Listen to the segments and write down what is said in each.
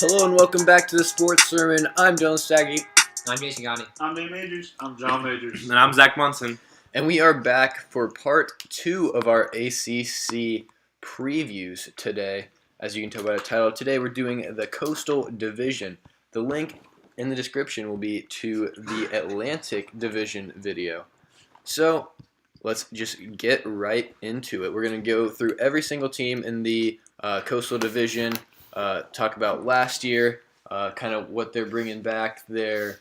Hello and welcome back to the Sports Sermon. I'm Dylan Staggy. I'm Jason Gotti. I'm Dave Majors. I'm John Majors. And I'm Zach Munson. And we are back for part 2 of our ACC previews today. As you can tell by the title, today we're doing the Coastal Division. The link in the description will be to the Atlantic Division video. So let's just get right into it. We're going to go through every single team in the Coastal Division, talk about last year, kind of what they're bringing back, their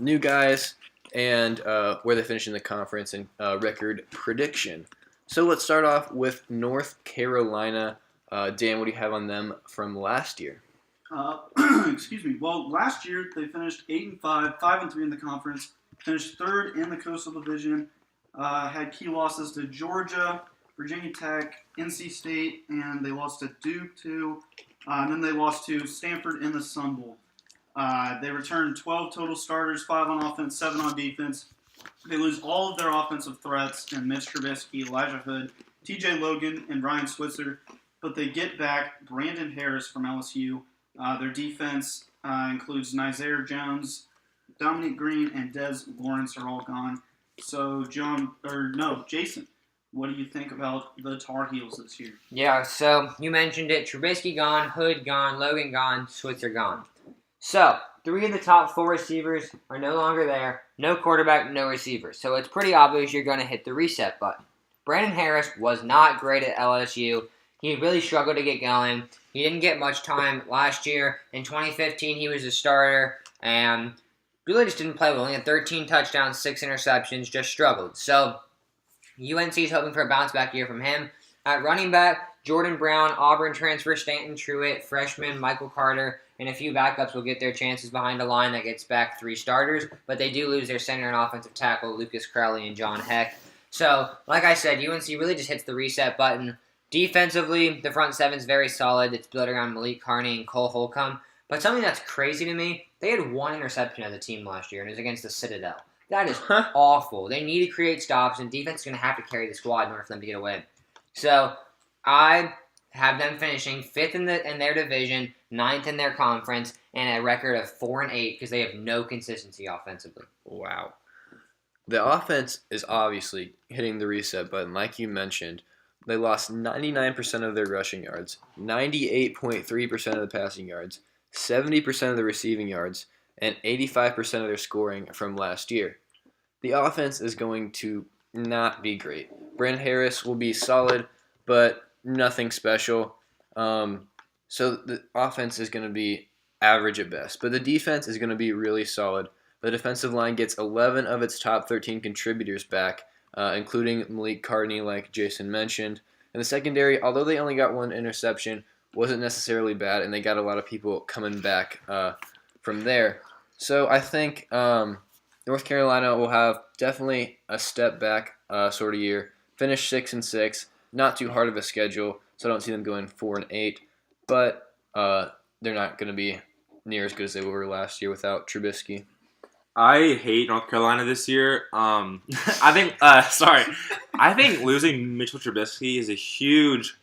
new guys, and where they finish in the conference and record prediction. So let's start off with North Carolina. Dan, what do you have on them from last year? Excuse me. Well, last year they finished 8-5, 5-3 in the conference, finished third in the Coastal Division, had key losses to Georgia, Virginia Tech, NC State, and they lost to Duke too. And then they lost to Stanford in the Sun Bowl. They returned 12 total starters, 5 on offense, 7 on defense. They lose all of their offensive threats in Mitch Trubisky, Elijah Hood, TJ Logan, and Ryan Switzer. But they get back Brandon Harris from LSU. Their defense includes Nizaire Jones, Dominic Green, and Des Lawrence are all gone. So, Jason, what do you think about the Tar Heels this year? Yeah, so you mentioned it. Trubisky gone, Hood gone, Logan gone, Switzer gone. So, 3 of the top 4 receivers are no longer there. No quarterback, no receiver. So it's pretty obvious you're going to hit the reset button. Brandon Harris was not great at LSU. He really struggled to get going. He didn't get much time last year. In 2015, he was a starter and really just didn't play well. He had 13 touchdowns, 6 interceptions, just struggled. So UNC is hoping for a bounce-back year from him. At running back, Jordan Brown, Auburn transfer Stanton Truitt, freshman Michael Carter, and a few backups will get their chances behind a line that gets back 3 starters, but they do lose their center and offensive tackle, Lucas Crowley and John Heck. So, like I said, UNC really just hits the reset button. Defensively, the front seven's very solid. It's built around Malik Carney and Cole Holcomb. But something that's crazy to me, they had 1 interception as a team last year, and it was against the Citadel. That is awful. They need to create stops, and defense is going to have to carry the squad in order for them to get away. So, I have them finishing 5th in their division, 9th in their conference, and a record of 4-8 because they have no consistency offensively. Wow. The offense is obviously hitting the reset button, like you mentioned. They lost 99% of their rushing yards, 98.3% of the passing yards, 70% of the receiving yards, and 85% of their scoring from last year. The offense is going to not be great. Brandon Harris will be solid, but nothing special. So the offense is going to be average at best. But the defense is going to be really solid. The defensive line gets 11 of its top 13 contributors back, including Malik Carney, like Jason mentioned. And the secondary, although they only got 1 interception, wasn't necessarily bad, and they got a lot of people coming back from there. So I think North Carolina will have definitely a step back sort of year. Finish 6-6, not too hard of a schedule, so I don't see them going 4-8. But they're not going to be near as good as they were last year without Trubisky. I hate North Carolina this year. I think losing Mitchell Trubisky is a huge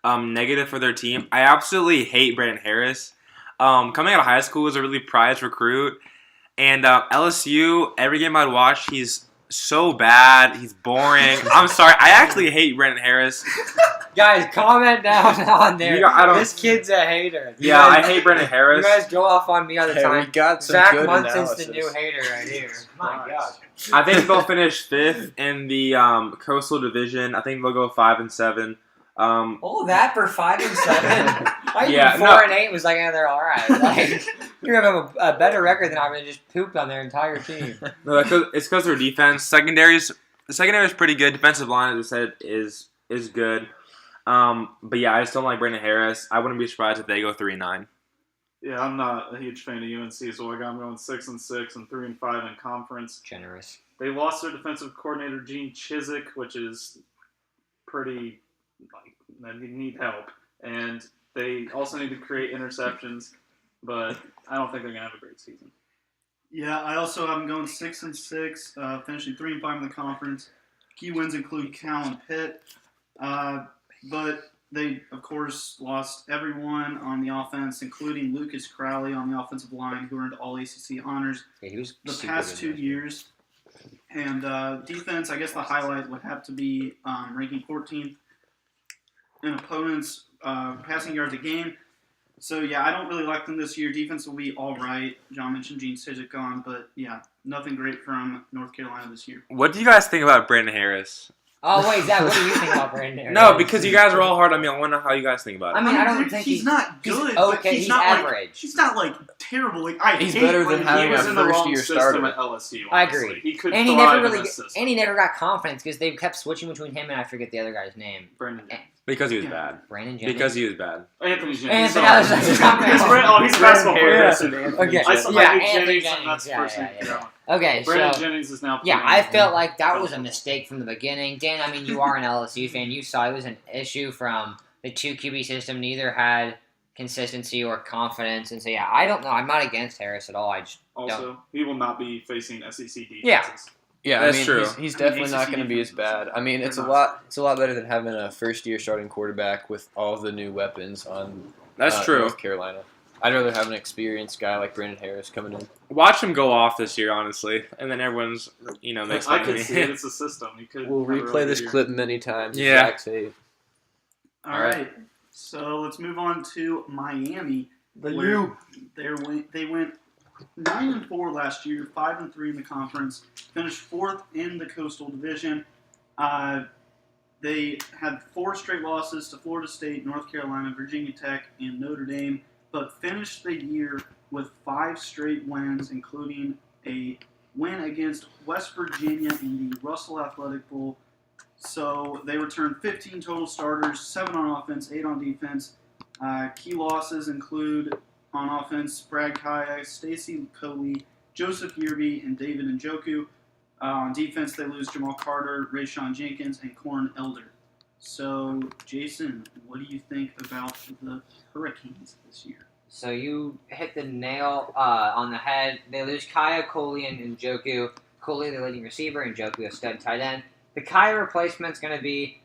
negative for their team. I absolutely hate Brandon Harris. Coming out of high school, was a really prized recruit. And LSU, every game I'd watch, he's so bad. He's boring. I'm sorry. I actually hate Brandon Harris. Guys, comment down on there. This kid's a hater. I hate Brandon Harris. You guys go off on me all the time. We got some Zach good Munson's analysis. the new hater right here. My God. I think they'll finish 5th in the Coastal Division. I think they'll go 5-7. That for 5-7. I Yeah, think 4-8 was like, they're all right. Like, you're gonna have a better record than I'm gonna just pooped on their entire team. No, it's because their defense. The secondary is pretty good. Defensive line, as I said, is good. But yeah, I just don't like Brandon Harris. I wouldn't be surprised if they go 3-9. Yeah, I'm not a huge fan of UNC, so I got them going 6-6 and 3-5 in conference. Generous. They lost their defensive coordinator Gene Chizik, which is pretty they need help, and they also need to create interceptions. But I don't think they're gonna have a great season. Yeah, I also have them going 6-6, finishing 3-5 in the conference. Key wins include Cal and Pitt. But They, of course, lost everyone on the offense, including Lucas Crowley on the offensive line, who earned all ACC honors Yeah, he was the super past good 2 years. And defense, I guess the highlight would have to be ranking 14th in opponents' passing yards a game. So, yeah, I don't really like them this year. Defense will be all right. John mentioned Gene Sidgwick gone, but, yeah, nothing great from North Carolina this year. What do you guys think about Brandon Harris? Oh wait, Zach, what do you think about Brandon? No, because you guys are all hard on me. I want to know how you guys think about it. I mean, I don't dude, think he's not good. He's but okay. He's not average. He's not like terrible. Like He's better than having he was a in the wrong first-year system starter. at LSU. I Honestly. agree. He could And he thrive never in really, this system. and he never got confidence because they kept switching between him and I forget the other guy's name. Brandon Jennings. Because he was Yeah. bad. Brandon Jennings. Because he was bad. Anthony Jennings. Anthony- sorry. I was like, He's stop it. he's a basketball player. Yeah. Okay. I saw Yeah, Anthony Anthony Jennings, and that's the Jennings. first thing. Yeah. Okay, Brandon so Jennings is now. yeah, playing. I felt like that was a mistake from the beginning. Dan, I mean, you are an LSU fan. You saw it was an issue from the 2 QB system. Neither had consistency or confidence, and so yeah, I don't know. I'm not against Harris at all. I just Also, he will not be facing SEC defenses. Yeah. Yeah, That's I mean, true. He's I mean, definitely not ACC going to be as defenses, bad. I mean, it's a they're lot. It's a lot better than having a first-year starting quarterback with all of the new weapons on. That's true. North Carolina. I'd rather have an experienced guy like Brandon Harris coming in. Watch him go off this year, honestly, and then everyone's, makes I fun of could me. see it. It's a system. You could. We'll have a really replay this good year. clip many times. Yeah. Zach say, All right. So let's move on to Miami. The where they went 9-4 last year, 5-3 in the conference, finished 4th in the Coastal Division. They had 4 straight losses to Florida State, North Carolina, Virginia Tech, and Notre Dame, but finished the year with 5 straight wins, including a win against West Virginia in the Russell Athletic Bowl. So they returned 15 total starters, 7 on offense, 8 on defense. Key losses include on offense Brad Kaya, Stacy Coley, Joseph Yearby, and David Njoku. On defense, they lose Jamal Carter, Rayshawn Jenkins, and Corn Elder. So, Jason, what do you think about the Hurricanes this year? So you hit the nail on the head. They lose Kaya, Coley, and Njoku. Coley, the leading receiver, and Njoku, a stud tight end. The Kaya replacement's going to be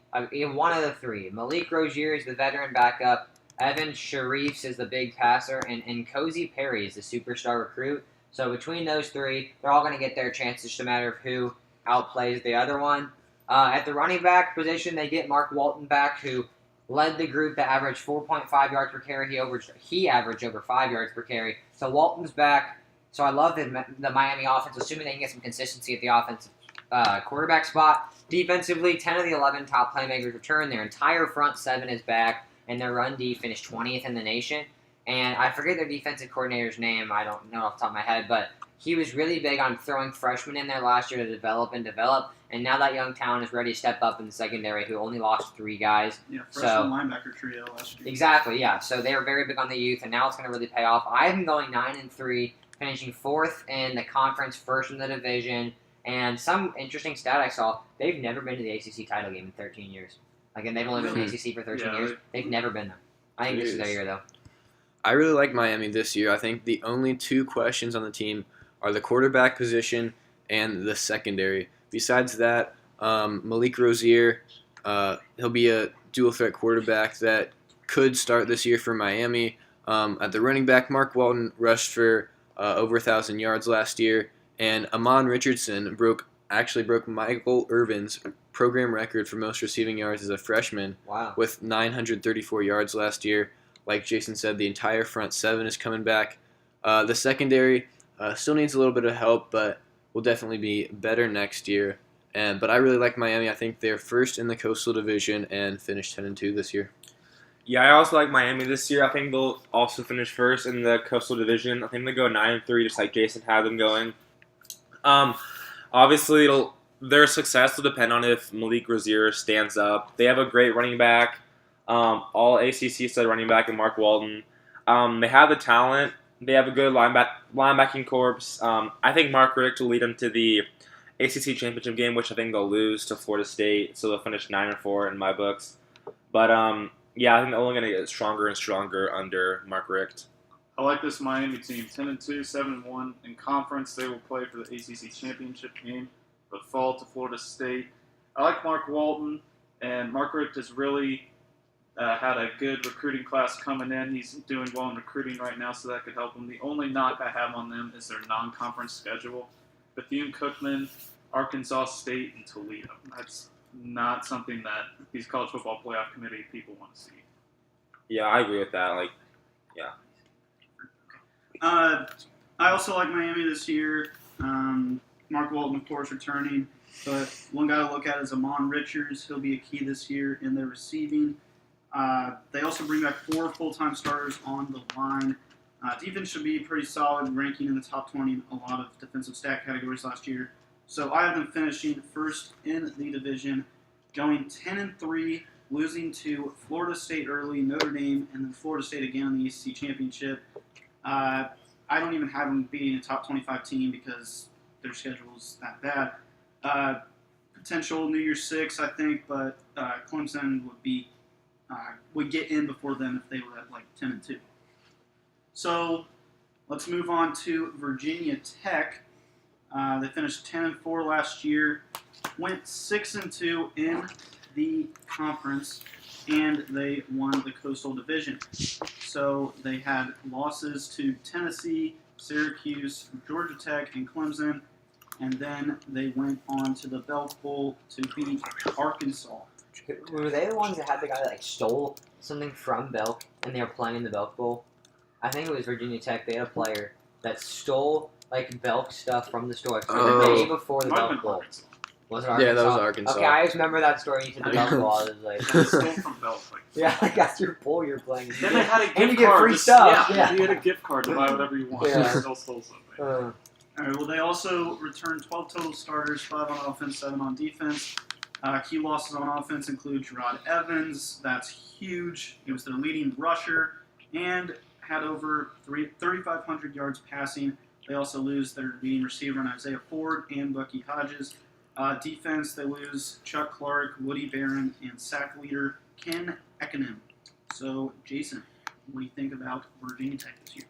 one of the 3. Malik Rozier is the veteran backup. Evan Sharifs is the big passer. And Cozy Perry is the superstar recruit. So between those 3, they're all going to get their chances. It's just a matter of who outplays the other one. At the running back position, they get Mark Walton back, who led the group to average 4.5 yards per carry. He averaged over 5 yards per carry. So Walton's back. So I love the Miami offense, assuming they can get some consistency at the offensive quarterback spot. Defensively, 10 of the 11 top playmakers return. Their entire front 7 is back, and their run D finished 20th in the nation. And I forget their defensive coordinator's name. I don't know off the top of my head, but he was really big on throwing freshmen in there last year to develop. And now that young talent is ready to step up in the secondary, who only lost 3 guys. Yeah, freshman linebacker trio last year. Exactly, yeah. So they were very big on the youth, and now it's going to really pay off. I have them going 9-3, finishing 4th in the conference, 1st in the division. And some interesting stat I saw, they've never been to the ACC title game in 13 years. And they've only been in the ACC for 13 years. They've never been there. I think this is their year, though. I really like Miami this year. I think the only 2 questions on the team are the quarterback position and the secondary. Besides that, Malik Rozier, he'll be a dual-threat quarterback that could start this year for Miami. At the running back, Mark Walton rushed for over 1,000 yards last year, and Amon Richardson broke Michael Irvin's program record for most receiving yards as a freshman. Wow. With 934 yards last year. Like Jason said, the entire front 7 is coming back. The secondary still needs a little bit of help, but will definitely be better next year. But I really like Miami. I think they're 1st in the Coastal Division and finished 10-2 this year. Yeah, I also like Miami this year. I think they'll also finish 1st in the Coastal Division. I think they go 9-3, just like Jason had them going. Obviously, their success will depend on if Malik Rozier stands up. They have a great running back. All ACC stud running back in Mark Walton. They have the talent. They have a good linebacking corps. I think Mark Richt will lead them to the ACC championship game, which I think they'll lose to Florida State. So they'll finish 9-4 in my books. But yeah, I think they're only going to get stronger and stronger under Mark Richt. I like this Miami team. 10-2, 7-1 in conference. They will play for the ACC championship game, but fall to Florida State. I like Mark Walton, and Mark Richt has really had a good recruiting class coming in. He's doing well in recruiting right now, so that could help him. The only knock I have on them is their non-conference schedule. Bethune-Cookman, Arkansas State, and Toledo. That's not something that these college football playoff committee people want to see. Yeah, I agree with that. Like, I also like Miami this year. Mark Walton, of course, returning. But one guy to look at is Amon Richards. He'll be a key this year in their receiving. They also bring back 4 full-time starters on the line. Defense should be pretty solid, ranking in the top 20 in a lot of defensive stat categories last year. So I have them finishing first in the division, going 10-3, losing to Florida State early, Notre Dame, and then Florida State again in the ACC championship. I don't even have them being a top 25 team because their schedule's that bad. Potential New Year's Six, I think, but Clemson would get in before them if they were at like 10-2. So let's move on to Virginia Tech. They finished 10-4 last year, went 6-2 in the conference, and they won the Coastal Division. So they had losses to Tennessee, Syracuse, Georgia Tech, and Clemson, and then they went on to the Belk Bowl to beat Arkansas. Were they the ones that had the guy that like stole something from Belk and they were playing in the Belk Bowl? I think it was Virginia Tech. They had a player that stole like Belk stuff from the store the day before the Might have Belk been Bowl. Arkansas. Was it Arkansas? Yeah, that was Arkansas. Okay, I just remember that story. You said the Belk Bowl. I was like, They stole from Belk. yeah, like that's your bowl you're playing. Then they had a gift And you get card. free to- stuff. Yeah, you had a gift card to buy whatever you want. Yeah. You still stole something. All right, well, they also returned 12 total starters, 5 on offense, 7 on defense. Key losses on offense include Gerard Evans. That's huge. He was their leading rusher and had over 3,500 yards passing. They also lose their leading receiver in Isaiah Ford and Bucky Hodges. Defense, they lose Chuck Clark, Woody Barron, and sack leader Ken Ekanem. So, Jason, what do you think about Virginia Tech this year?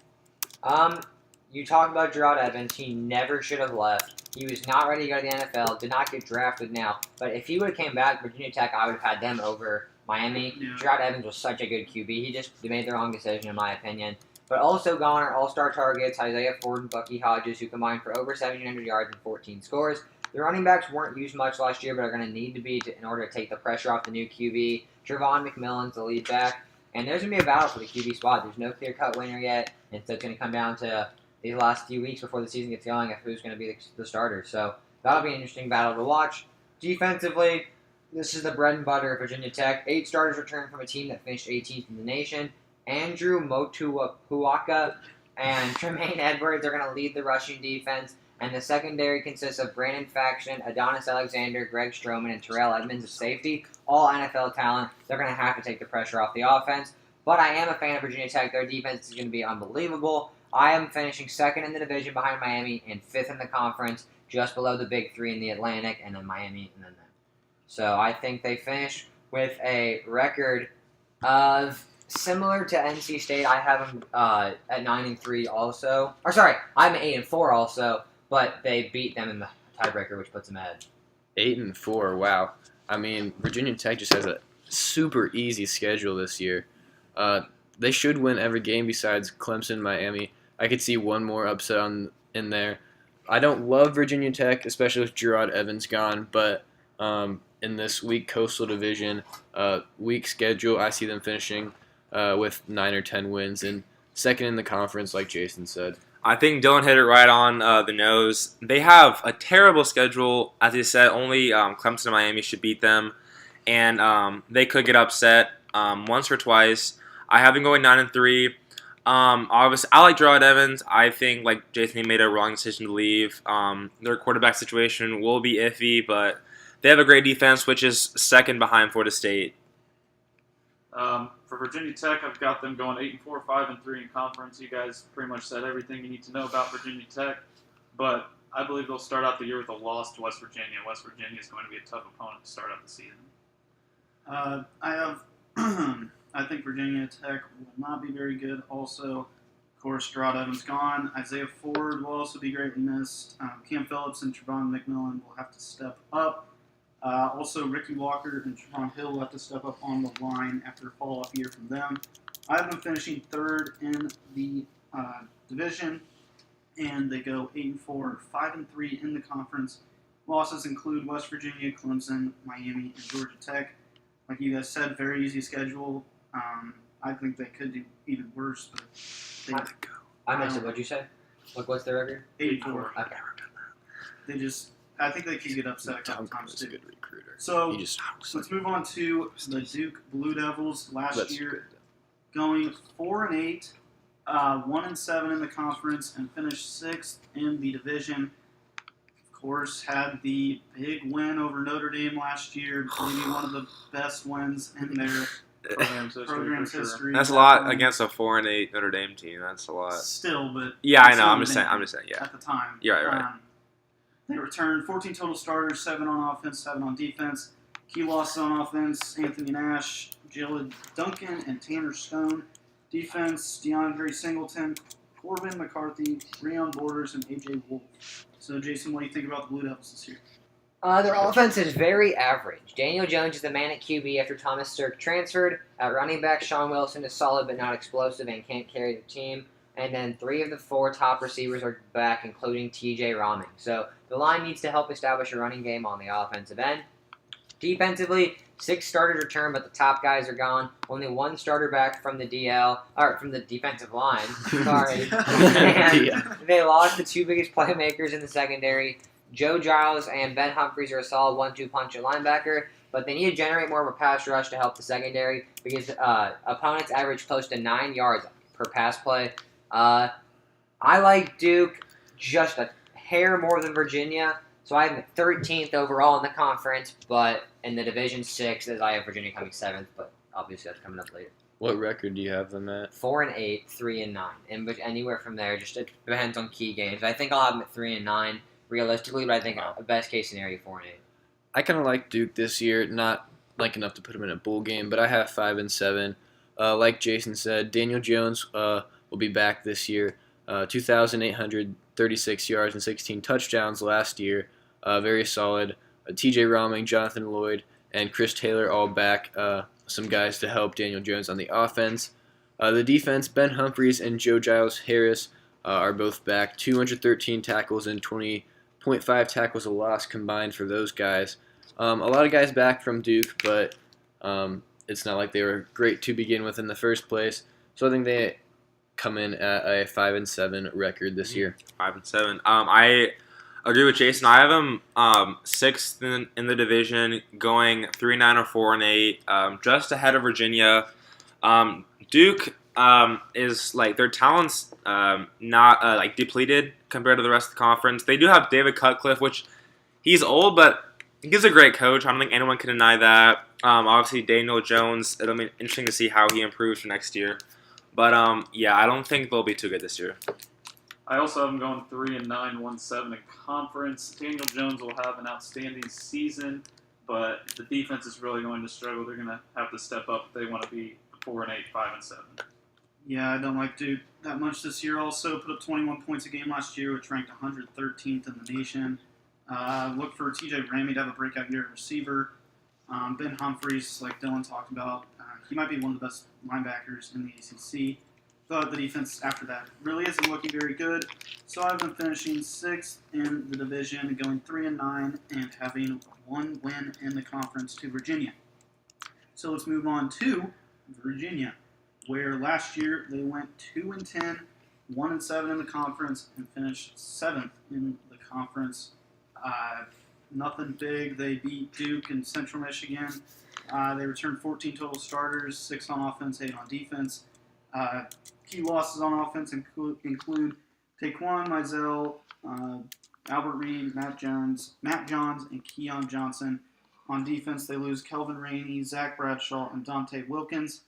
You talk about Gerard Evans. He never should have left. He was not ready to go to the NFL. Did not get drafted now. But if he would have came back, Virginia Tech, I would have had them over Miami. Yeah. Gerard Evans was such a good QB. They made the wrong decision, in my opinion. But also gone are all-star targets, Isaiah Ford and Bucky Hodges, who combined for over 1,700 yards and 14 scores. The running backs weren't used much last year, but are going to need to be in order to take the pressure off the new QB. Trevon McMillan's the lead back. And there's going to be a battle for the QB spot. There's no clear-cut winner yet. And so it's going to come down to these last few weeks before the season gets going of who's going to be the starter. So that'll be an interesting battle to watch. Defensively, this is the bread and butter of Virginia Tech. 8 starters returned from a team that finished 18th in the nation. Andrew Motuapuaka and Tremaine Edwards are going to lead the rushing defense. And the secondary consists of Brandon Faction, Adonis Alexander, Greg Stroman, and Terrell Edmonds of safety. All NFL talent. They're going to have to take the pressure off the offense. But I am a fan of Virginia Tech. Their defense is going to be unbelievable. I am finishing 2nd in the division behind Miami and 5th in the conference, just below the big 3 in the Atlantic, and then Miami, and then them. So I think they finish with a record of similar to NC State. I have them at 9-3 also. Or sorry, I'm 8-4 also, but they beat them in the tiebreaker, which puts them ahead. 8-4. Wow. I mean, Virginia Tech just has a super easy schedule this year. They should win every game besides Clemson, Miami. I could see one more upset in there. I don't love Virginia Tech, especially with Gerard Evans gone, but in this weak Coastal Division, weak schedule, I see them finishing with 9 or 10 wins and 2nd in the conference, like Jason said. I think Dylan hit it right on the nose. They have a terrible schedule. As he said, only Clemson and Miami should beat them, and they could get upset once or twice. I have them going 9-3. Obviously, I like Gerard Evans. I think, like Jason, he made a wrong decision to leave. Their quarterback situation will be iffy, but they have a great defense, which is 2nd behind Florida State. For Virginia Tech, I've got them going 8-4, 5-3 in conference. You guys pretty much said everything you need to know about Virginia Tech, but I believe they'll start out the year with a loss to West Virginia. West Virginia is going to be a tough opponent to start out the season. I think Virginia Tech will not be very good. Also, of course, Gerard Evans gone. Isaiah Ford will also be greatly missed. Cam Phillips and Trevon McMillan will have to step up. Also, Ricky Walker and Javon Hill will have to step up on the line after a fall-off year from them. I have them finishing third in the division, and they go 8-4, 5-3 in the conference. Losses include West Virginia, Clemson, Miami, and Georgia Tech. Like you guys said, very easy schedule. I think they could do even worse, but they I missed it. What'd you say? What's their record? 8-4. Okay. I think they could get upset a couple times is a too. good recruiter. So He just let's move on to the Duke Blue Devils. Last That's year, good. going 4-8, 1-7 in the conference, and finished sixth in the division. Of course, had the big win over Notre Dame last year, maybe one of the best wins in their program's history. That's a lot against a 4-8 Notre Dame team. That's a lot. Still, but Yeah, I know. still I'm just saying. amazing Yeah. at the time. Yeah, right. They returned 14 total starters, 7 on offense, 7 on defense. Key losses on offense: Anthony Nash, Jalen Duncan, and Tanner Stone. Defense: DeAndre Singleton, Corbin McCarthy, Breon Borders, and AJ Wolf. So, Jason, what do you think about the Blue Devils this year? Their offense is very average. Daniel Jones is the man at QB after Thomas Sirk transferred. At running back, Sean Wilson is solid but not explosive and can't carry the team. And then 3 of the 4 top receivers are back, including TJ Rahming. So the line needs to help establish a running game on the offensive end. Defensively, 6 starters return, but the top guys are gone. Only 1 starter back from the from the defensive line. Sorry. And they lost the 2 biggest playmakers in the secondary. Joe Giles and Ben Humphreys are a solid 1-2 punch at linebacker, but they need to generate more of a pass rush to help the secondary because opponents average close to 9 yards per pass play. I like Duke just a hair more than Virginia, so I have them 13th overall in the conference, but in the Division 6th, as I have Virginia coming 7th, but obviously that's coming up later. What record do you have them at? 4-8, 3-9, and anywhere from there. Just it depends on key games. I think I'll have them at 3-9 realistically, but I think a best case scenario 4-8. I kind of like Duke this year, not like enough to put them in a bowl game, but I have 5-7. Like Jason said, Daniel Jones will be back this year. 2,836 yards and 16 touchdowns last year. Very solid. TJ Rahming, Jonathan Lloyd, and Chris Taylor all back. Some guys to help Daniel Jones on the offense. The defense, Ben Humphreys and Joe Giles Harris are both back. 213 tackles and 20.5 tackles a loss combined for those guys. A lot of guys back from Duke, but it's not like they were great to begin with in the first place. So I think they come in at a 5-7 record this year. 5-7. I agree with Jason. I have them 6th in the division, going 3-9 or 4-8, just ahead of Virginia. Duke is like their talent's not like depleted compared to the rest of the conference. They do have David Cutcliffe, which he's old, but he's a great coach. I don't think anyone can deny that. Obviously, Daniel Jones. It'll be interesting to see how he improves for next year. But yeah, I don't think they'll be too good this year. I also have them going 3-9, 1-7 in conference. Daniel Jones will have an outstanding season, but the defense is really going to struggle. They're going to have to step up if they want to be 4-8, 5-7. Yeah, I don't like Duke that much this year. Also put up 21 points a game last year, which ranked 113th in the nation. Look for TJ Rahming to have a breakout year at receiver. Ben Humphreys, like Dylan talked about, he might be one of the best linebackers in the ACC. But the defense after that really isn't looking very good. So I've been finishing 6th in the division, going 3-9, and having 1 win in the conference to Virginia. So let's move on to Virginia, where last year they went 2-10, 1-7 in the conference, and finished 7th in the conference. Nothing big. They beat Duke and Central Michigan. They returned 14 total starters, 6 on offense, 8 on defense. Key losses on offense include Taquan Mizell, Albert Reed, Matt Johns, and Keon Johnson. On defense, they lose Kelvin Rainey, Zach Bradshaw, and Dante Wilkins.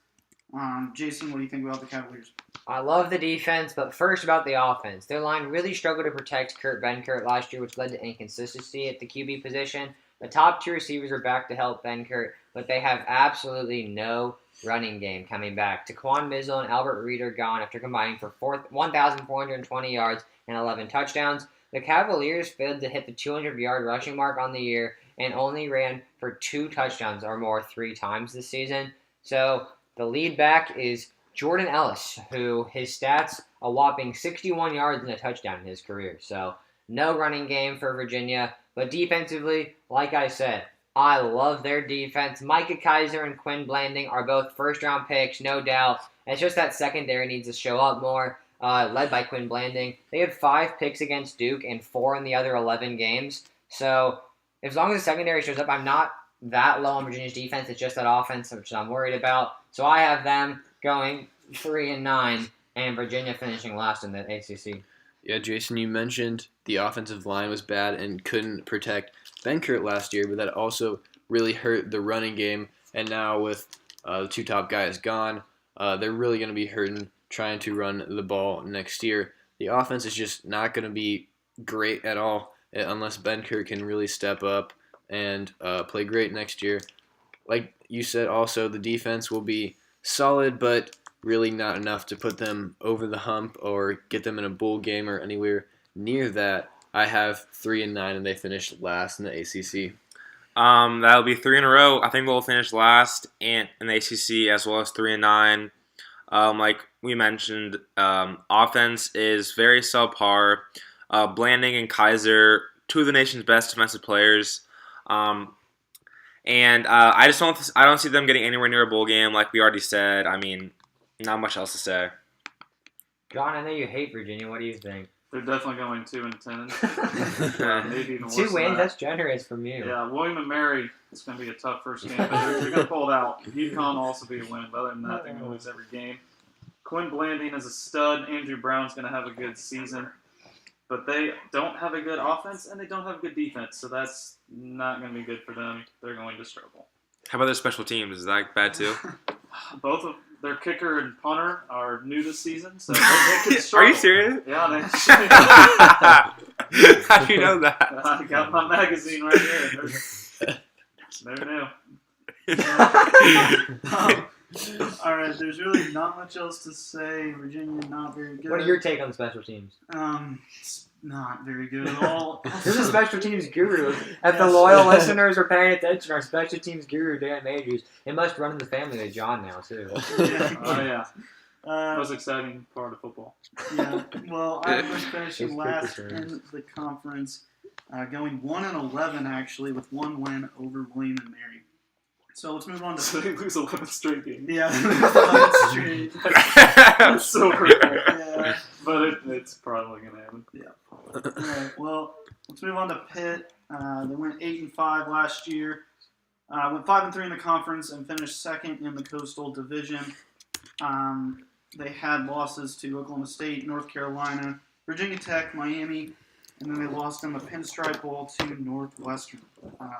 Jason, what do you think about the Cavaliers? I love the defense, but first about the offense. Their line really struggled to protect Kurt Benkert last year, which led to inconsistency at the QB position. The top 2 receivers are back to help Benkert, but they have absolutely no running game coming back. Taquan Mizzle and Albert Reed are gone after combining for 1,420 yards and 11 touchdowns. The Cavaliers failed to hit the 200-yard rushing mark on the year, and only ran for 2 touchdowns or more 3 times this season. So the lead back is Jordan Ellis, who his stats a whopping 61 yards and a touchdown in his career. So no running game for Virginia, but defensively, like I said, I love their defense. Micah Kaiser and Quinn Blanding are both first-round picks, no doubt. It's just that secondary needs to show up more, led by Quinn Blanding. They had 5 picks against Duke and 4 in the other 11 games. So as long as the secondary shows up, I'm not that low on Virginia's defense. It's just that offense, which I'm worried about. So I have them going 3-9, and Virginia finishing last in the ACC. Yeah, Jason, you mentioned the offensive line was bad and couldn't protect Benkert last year, but that also really hurt the running game. And now with the 2 top guys gone, they're really going to be hurting trying to run the ball next year. The offense is just not going to be great at all unless Benkert can really step up and play great next year. Like you said, also, the defense will be solid, but really not enough to put them over the hump or get them in a bowl game or anywhere near that. I have 3-9, and they finished last in the ACC. That'll be 3 in a row. I think they'll finish last in the ACC as well as 3-9. Like we mentioned, offense is very subpar. Blanding and Kaiser, 2 of the nation's best defensive players. And I don't see them getting anywhere near a bowl game, like we already said. I mean, not much else to say. John, I know you hate Virginia. What do you think? They're definitely going 2-10. Maybe even worse 2 than wins? that. That's generous from you. Yeah, William & Mary, it's going to be a tough first game, but they're going to pull it out. UConn will also be a win, but other than that, they're going to lose every game. Quinn Blanding is a stud. Andrew Brown's going to have a good season. But they don't have a good offense, and they don't have a good defense, so that's not going to be good for them. They're going to struggle. How about their special teams? Is that bad too? Both of their kicker and punter are new this season, so they could struggle. Are you serious? Yeah, they How do you know that? I got my magazine right here. Never knew. All right, there's really not much else to say. Virginia not very good. What are your take on the special teams? It's not very good at all. You're the special teams guru. If the loyal listeners are paying attention, our special teams guru, Dan Majors, it must run in the family to John now, too. Oh, yeah. Most exciting part of football. Yeah, well, I was finishing It's last kicker in the conference, going 1-11 actually, with 1 win over William and Mary. So let's move on So to they lose 11 straight games. yeah, 11 straight. That's so hurtful. Yeah. But it's probably going to happen. All right, well, let's move on to Pitt. They went 8-5 last year. Went 5-3 in the conference and finished second in the Coastal Division. They had losses to Oklahoma State, North Carolina, Virginia Tech, Miami, and then they lost in the Pinstripe Bowl to Northwestern.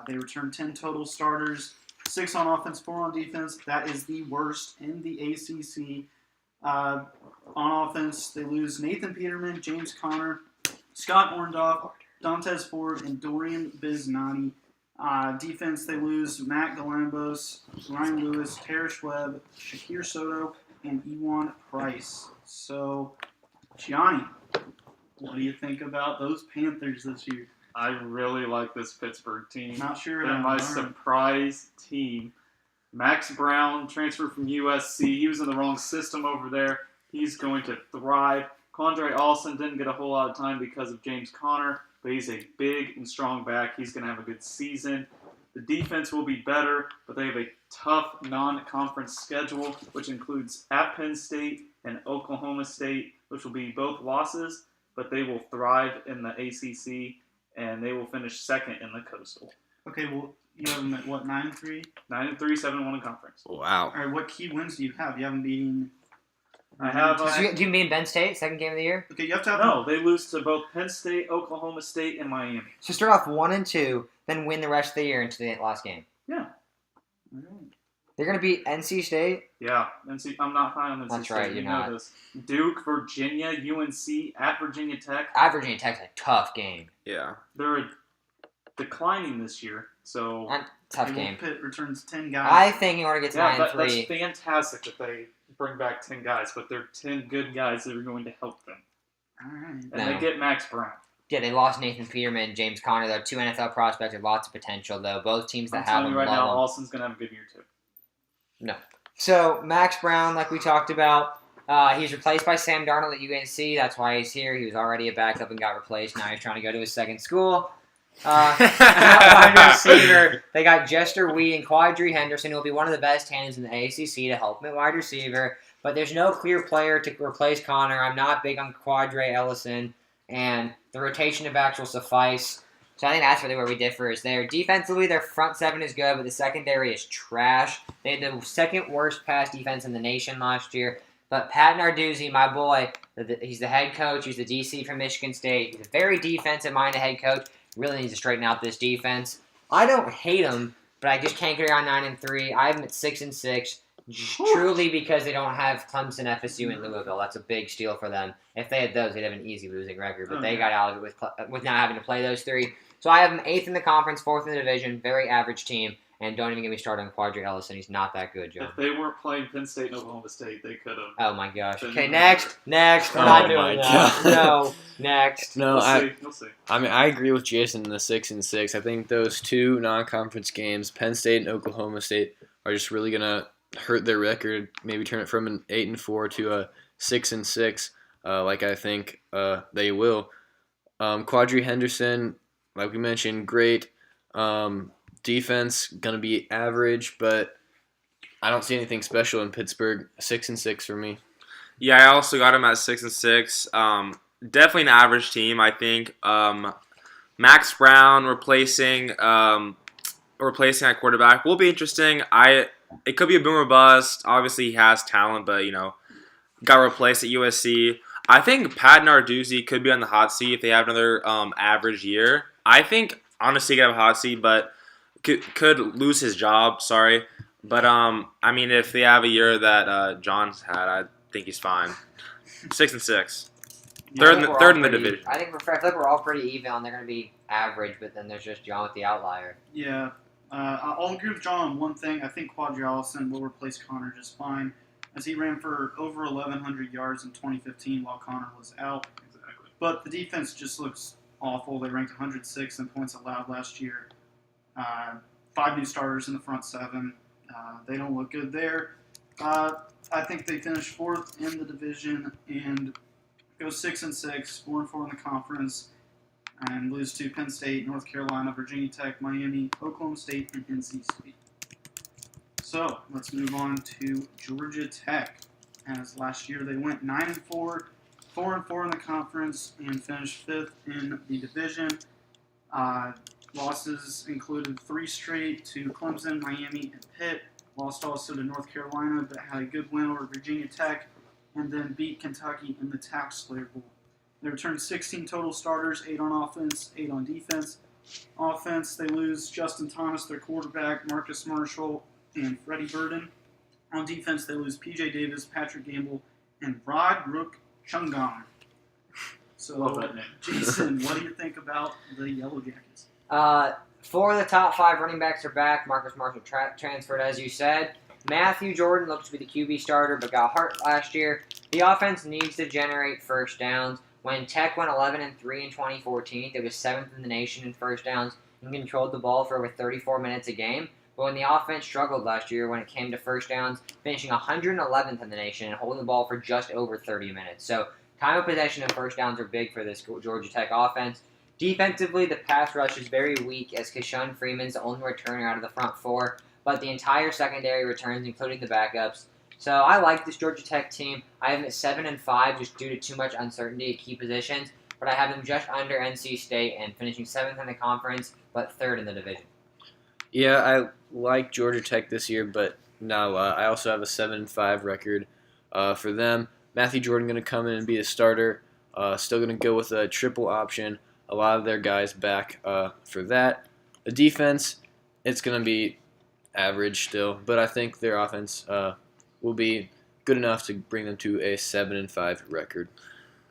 They returned 10 total starters, 6 on offense, 4 on defense. That is the worst in the ACC. On offense, they lose Nathan Peterman, James Conner, Scott Orndorff, Dantes Ford, and Dorian Biznati. Defense, they lose Matt Galambos, Ryan Lewis, Parrish Webb, Shakir Soto, and Ewan Price. So, Gianni, what do you think about those Panthers this year? I really like this Pittsburgh team. Not sure. They're my surprise team. Max Brown transferred from USC. He was in the wrong system over there. He's going to thrive. Quandre Allison didn't get a whole lot of time because of James Conner, but he's a big and strong back. He's going to have a good season. The defense will be better, but they have a tough non-conference schedule, which includes at Penn State and Oklahoma State, which will be both losses, but they will thrive in the ACC, and they will finish second in the Coastal. Okay, well, you have them at what, 9-3? 9-3, 7-1 in conference. Wow. All right, what key wins do you have? You haven't beaten. I have. Do you mean Penn State, second game of the year? Okay, you have to have. No, they lose to both Penn State, Oklahoma State, and Miami. So start off 1-2, then win the rest of the year into the last game. Yeah. All right. They're going to beat NC State. Yeah, NC. I'm not high on NC That's State. right, You you're know not. this. Duke, Virginia, UNC, at Virginia Tech. At Virginia Tech's a tough game. Yeah. They're declining this year, so Tough Okay, well, game. Pitt returns 10 guys. I think in order to get to yeah, 9-3, that's fantastic that they bring back 10 guys, but they're 10 good guys that are going to help them, All right. and No. they get Max Brown. Yeah, they lost Nathan Peterman, James Conner, though. 2 NFL prospects with lots of potential, though. Both teams that I'm have telling them you right love now, them. Alston's gonna have a good year too. No. So, Max Brown, like we talked about, he's replaced by Sam Darnold at UNC. That's why he's here. He was already a backup and got replaced. Now he's trying to go to his second school. Wide receiver, they got Jester Wee and Quadri Henderson, who will be one of the best hands in the ACC to help him at wide receiver. But there's no clear player to replace Connor. I'm not big on Quadri Ellison, and the rotation of backs will suffice. So I think that's really where we differ is there. Defensively, their front seven is good, but the secondary is trash. They had the second worst pass defense in the nation last year. But Pat Narduzzi, my boy, he's the head coach. He's the DC from Michigan State. He's a very defensive-minded head coach. Really needs to straighten out this defense. I don't hate him, but I just can't get around 9-3. I have them at 6-6, truly because they don't have Clemson, FSU, and Louisville. That's a big steal for them. If they had those, they'd have an easy losing record. But they got out with now having to play those three. So I have them 8th in the conference, 4th in the division, very average team. And don't even get me started on Quadri Ellison. He's not that good, John. If they weren't playing Penn State and Oklahoma State, they could have. Oh my gosh. Been Okay, even next. We're Oh not my doing that. God. No, next. No, We'll see. I mean, I agree with Jason in the 6-6. I think those two non-conference games, Penn State and Oklahoma State, are just really gonna hurt their record. Maybe turn it from an 8-4 to a 6-6, like I think they will. Quadri Henderson, like we mentioned, great. Defense gonna be average, but I don't see anything special in Pittsburgh. 6-6 for me. Yeah, I also got him at 6-6. Definitely an average team, I think. Max Brown replacing at quarterback will be interesting. It could be a boom or bust. Obviously, he has talent, but got replaced at USC. I think Pat Narduzzi could be on the hot seat if they have another average year. I think honestly, he could have a hot seat, but could lose his job. Sorry, but I mean, if they have a year that John's had, I think he's fine. 6-6. Third in the division. I feel like we're all pretty even, and they're going to be average, but then there's just John with the outlier. Yeah. I'll agree with John on one thing. I think Quadri Ellison will replace Connor just fine, as he ran for over 1,100 yards in 2015 while Connor was out. Exactly. But the defense just looks awful. They ranked 106 in points allowed last year. 5 new starters in the front seven. They don't look good there. I think they finish 4th in the division and go 6-6, 4-4 in the conference, and lose to Penn State, North Carolina, Virginia Tech, Miami, Oklahoma State, and NC State. So let's move on to Georgia Tech. As last year they went 9-4, 4-4 in the conference, and finished 5th in the division. Losses included 3 straight to Clemson, Miami, and Pitt. Lost also to North Carolina, but had a good win over Virginia Tech, and then beat Kentucky in the Tax Slayer Bowl. They returned 16 total starters, 8 on offense, 8 on defense. Offense, they lose Justin Thomas, their quarterback, Marcus Marshall, and Freddie Burden. On defense, they lose P.J. Davis, Patrick Gamble, and Rod Rook Chungan. So, Love that name. Jason, what do you think about the Yellow Jackets? 4 of the top 5 running backs are back. Marcus Marshall transferred, as you said. Matthew Jordan looks to be the QB starter, but got hurt last year. The offense needs to generate first downs. When Tech went 11-3 in 2014, they was 7th in the nation in first downs and controlled the ball for over 34 minutes a game. But when the offense struggled last year when it came to first downs, finishing 111th in the nation and holding the ball for just over 30 minutes. So time of possession and first downs are big for this Georgia Tech offense. Defensively, the pass rush is very weak as Keshun Freeman's the only returner out of the front 4, but the entire secondary returns, including the backups. So I like this Georgia Tech team. I have them at 7-5 just due to too much uncertainty at key positions, but I have them just under NC State and finishing 7th in the conference, but 3rd in the division. Yeah, I like Georgia Tech this year, but no, I also have a 7-5 record for them. Matthew Jordan going to come in and be the starter. Still going to go with a triple option. A lot of their guys back for that. The defense, it's going to be average still, but I think their offense will be good enough to bring them to a 7-5 record.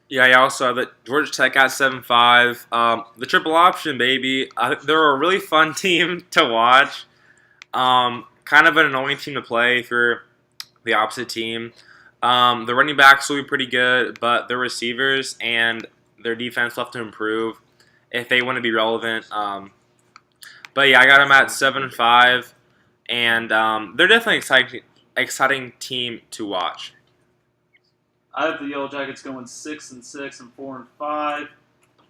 Yeah, I also have it. Georgia Tech at 7-5. The triple option, baby. They're a really fun team to watch. Kind of an annoying team to play for the opposite team. The running backs will be pretty good, but their receivers and their defense left to improve. if they want to be relevant. But yeah, I got them at 7-5, and they're definitely exciting team to watch. I have the Yellow Jackets going 6-6 and 4-5.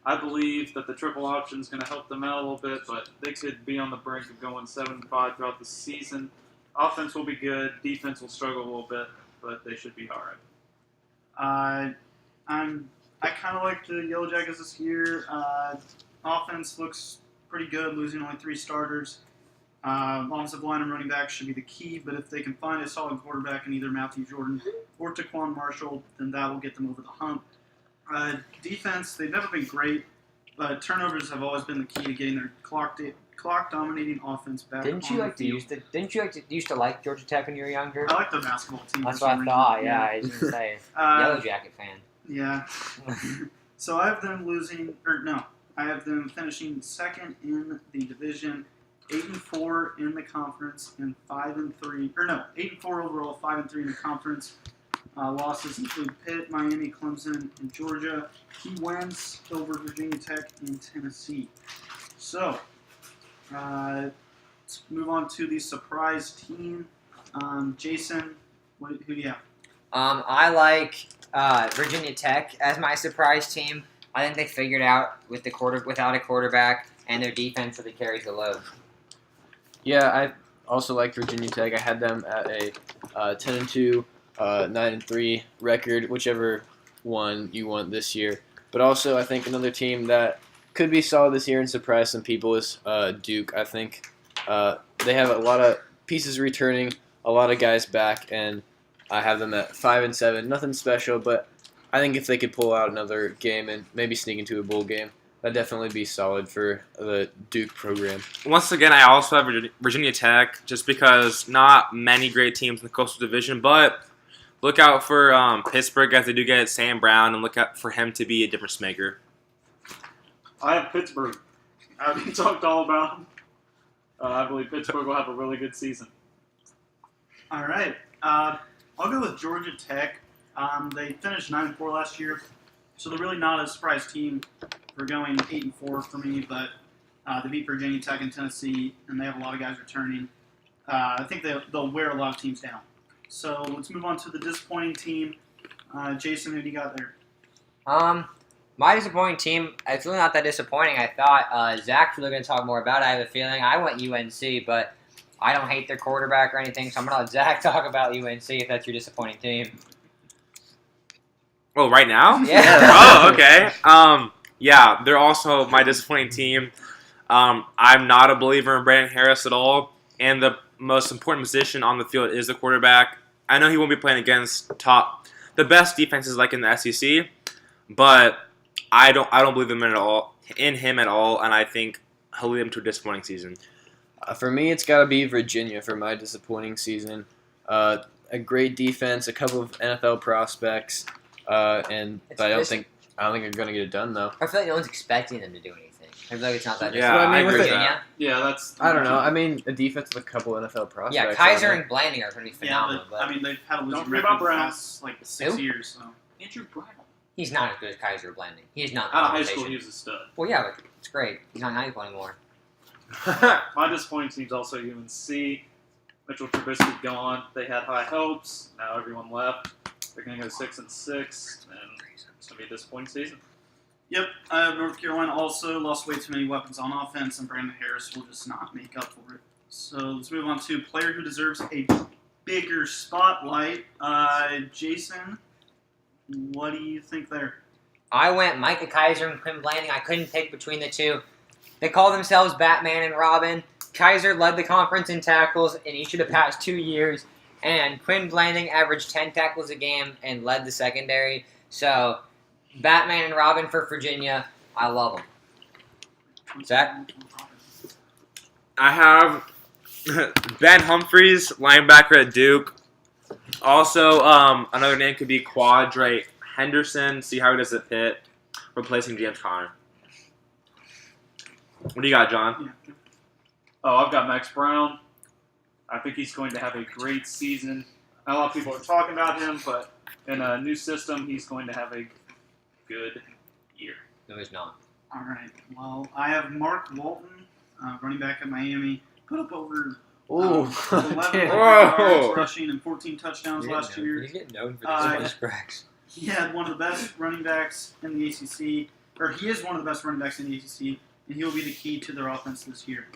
I believe that the triple option is going to help them out a little bit, but they could be on the brink of going 7-5 throughout the season. Offense will be good. Defense will struggle a little bit, but they should be all right. I kind of like the Yellow Jackets this year. Offense looks pretty good, losing only 3 starters. Offensive line and running back should be the key, but if they can find a solid quarterback in either Matthew Jordan or Taquan Marshall, then that will get them over the hump. Defense, they've never been great, but turnovers have always been the key to getting their clock-dominating offense back. Didn't you like to used to like Georgia Tech when you were younger? I like the basketball team. That's what I thought. Yeah, I was gonna say Yellow Jacket fan. Yeah. So I have them I have them finishing second in the division, 8-4 in the conference, and 5-3. 8-4 overall, 5-3 in the conference. Losses include Pitt, Miami, Clemson, and Georgia. Key wins over Virginia Tech and Tennessee. So, let's move on to the surprise team. Jason, who do you have? I like Virginia Tech as my surprise team. I think they figured out without a quarterback, and their defense really carries the load. Yeah, I also like Virginia Tech. I had them at a 10-2, 9-3 record, whichever one you want this year. But also, I think another team that could be solid this year and surprise some people is Duke. I think they have a lot of pieces returning, a lot of guys back, and I have them at 5-7. Nothing special, but I think if they could pull out another game and maybe sneak into a bowl game, that'd definitely be solid for the Duke program. Once again, I also have Virginia Tech, just because not many great teams in the Coastal Division, but look out for Pittsburgh as they do get Sam Brown, and look out for him to be a difference maker. I have Pittsburgh. We talked all about them. I believe Pittsburgh will have a really good season. All right. I'll go with Georgia Tech. They finished 9-4 last year, so they're really not a surprise team for going 8-4 for me, but they beat Virginia Tech and Tennessee, and they have a lot of guys returning. I think they'll wear a lot of teams down. So let's move on to the disappointing team. Jason, who do you got there? My disappointing team, it's really not that disappointing. I thought Zach's really going to talk more about it. I have a feeling I went UNC, but I don't hate their quarterback or anything, so I'm going to let Zach talk about UNC if that's your disappointing team. Oh, right now? Yeah. Oh, okay. Yeah, they're also my disappointing team. I'm not a believer in Brandon Harris at all, and the most important position on the field is the quarterback. I know he won't be playing against the best defenses like in the SEC, but I don't believe in him at all, and I think he'll lead them to a disappointing season. For me, it's got to be Virginia for my disappointing season. A great defense, a couple of NFL prospects, but I don't think they're going to get it done though. I feel like no one's expecting them to do anything. I feel like it's not that Yeah, disappointing. I agree with Virginia. Yeah, that's. I don't know. I mean, a defense with a couple NFL prospects. Yeah, Kaiser and Blanding are going to be Yeah, phenomenal. but I mean, they've had a losing Don't forget record about the Brown. past 6 Who? years. So. Andrew Brown. He's not as good as Kaiser or Blanding. He is not in the Out of high conversation. school, he was a stud. Well, yeah, but it's great. He's not in high school anymore. My disappointing team's also UNC. Mitchell Trubisky gone. They had high hopes. Now everyone left. They're going to go 6-6, and it's going to be a disappointing season. Yep, North Carolina also lost way too many weapons on offense, and Brandon Harris will just not make up for it. So let's move on to player who deserves a bigger spotlight. Jason, what do you think there? I went Micah Kaiser and Quinn Blanding. I couldn't pick between the two. They call themselves Batman and Robin. Kaiser led the conference in tackles in each of the past 2 years, and Quinn Blanding averaged 10 tackles a game and led the secondary. So, Batman and Robin for Virginia. I love them. Zach? I have Ben Humphreys, linebacker at Duke. Also, another name could be Quadre Henderson. See how he does at Pitt, replacing James Conner. What do you got, John? Yeah. Oh, I've got Max Brown. I think he's going to have a great season. Not a lot of people are talking about him, but in a new system, he's going to have a good year. No, he's not. All right. Well, I have Mark Walton, running back at Miami, put up over Ooh, 11 damn. yards rushing and 14 touchdowns last year. He's getting known for Uh, these pushbacks. He had one of the best running backs in the ACC, or he is one of the best running backs in the ACC, and he'll be the key to their offense this year.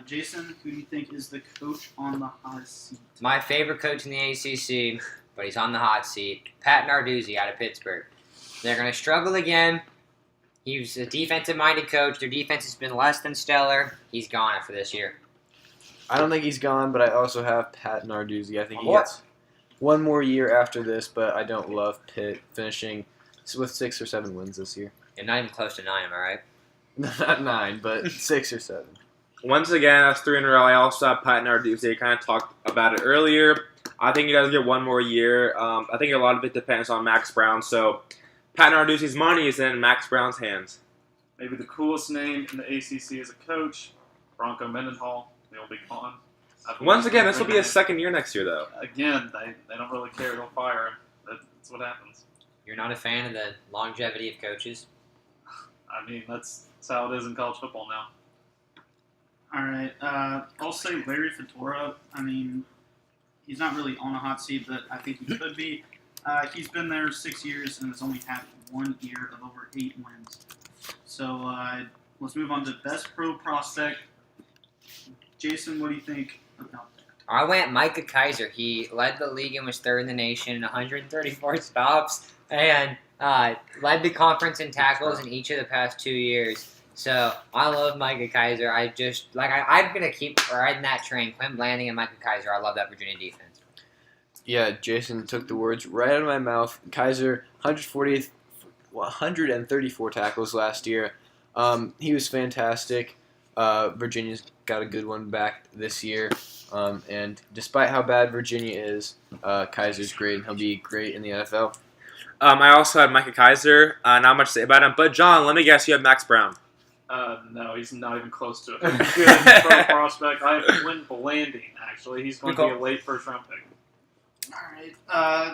Jason, who do you think is the coach on the hot seat? My favorite coach in the ACC, but he's on the hot seat, Pat Narduzzi out of Pittsburgh. They're going to struggle again. He's a defensive-minded coach. Their defense has been less than stellar. He's gone after this year. I don't think he's gone, but I also have Pat Narduzzi. I think he What? gets one more year after this, but I don't love Pitt finishing with 6 or 7 wins this year. And not even close to 9, am I right? Not 9, but 6 or 7. Once again, that's 3 in a row. I also have Pat Narduzzi. I kind of talked about it earlier. I think he does get one more year. I think a lot of it depends on Max Brown. So Pat Narduzzi's money is in Max Brown's hands. Maybe the coolest name in the ACC as a coach, Bronco Mendenhall. He'll be gone. Once again, this will be his second year next year, though. Again, they don't really care. They'll fire him. That's what happens. You're not a fan of the longevity of coaches? I mean, that's how it is in college football now. All right. I'll say Larry Fedora. I mean, he's not really on a hot seat, but I think he could be. He's been there 6 years and has only had 1 year of over 8 wins. So let's move on to best pro prospect. Jason, what do you think about that? I went Micah Kaiser. He led the league and was 3rd in the nation, 134 stops, and led the conference in tackles in each of the past 2 years. So I love Micah Kaiser. I'm gonna keep riding that train. Quinn Blanding and Micah Kaiser. I love that Virginia defense. Yeah, Jason took the words right out of my mouth. Kaiser, 134 tackles last year. He was fantastic. Virginia's got a good one back this year. And despite how bad Virginia is, Kaiser's great, and he'll be great in the NFL. I also had Micah Kaiser. Not much to say about him. But, John, let me guess you have Max Brown. No, he's not even close to a good pro prospect. I have Quinn Blanding, actually. He's going to be a late first-round pick. All right.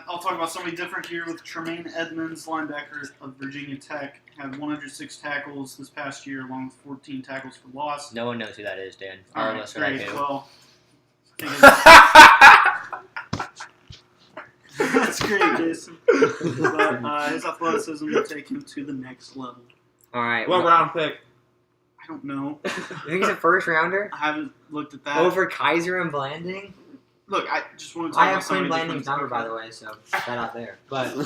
I'll talk about somebody different here with Tremaine Edmonds, linebacker of Virginia Tech. Had 106 tackles this past year, along with 14 tackles for loss. No one knows who that is, Dan. All All of right, us are like, great. who? Well, that's great, Jason. But his athleticism will take him to the next level. All right. What round pick? I don't know. You think he's a first rounder? I haven't looked at that. Over Kaiser and Blanding? Look, I just want to talk I about have Quinn somebody Blanding's different. number, by the way, so that out there. But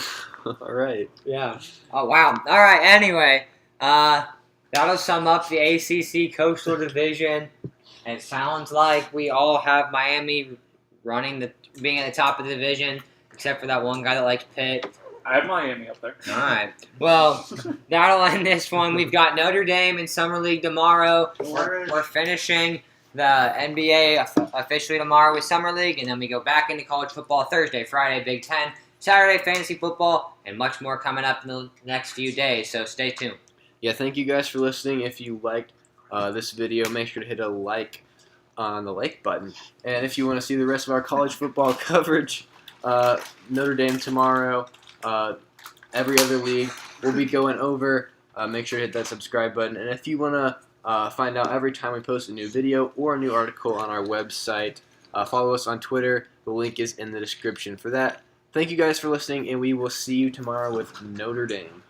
All right. yeah. Oh wow. All right. Anyway, that'll sum up the ACC Coastal Division. It sounds like we all have Miami being at the top of the division, except for that one guy that likes Pitt. I have Miami up there. All right. Well, that'll end this one. We've got Notre Dame in Summer League tomorrow. We're finishing the NBA officially tomorrow with Summer League, and then we go back into college football Thursday, Friday, Big Ten, Saturday, fantasy football, and much more coming up in the next few days. So stay tuned. Yeah, thank you guys for listening. If you liked this video, make sure to hit a like on the like button. And if you want to see the rest of our college football coverage, Notre Dame tomorrow, every other league, we'll be going over. Make sure to hit that subscribe button. And if you want to find out every time we post a new video or a new article on our website, follow us on Twitter. The link is in the description for that. Thank you guys for listening, and we will see you tomorrow with Notre Dame.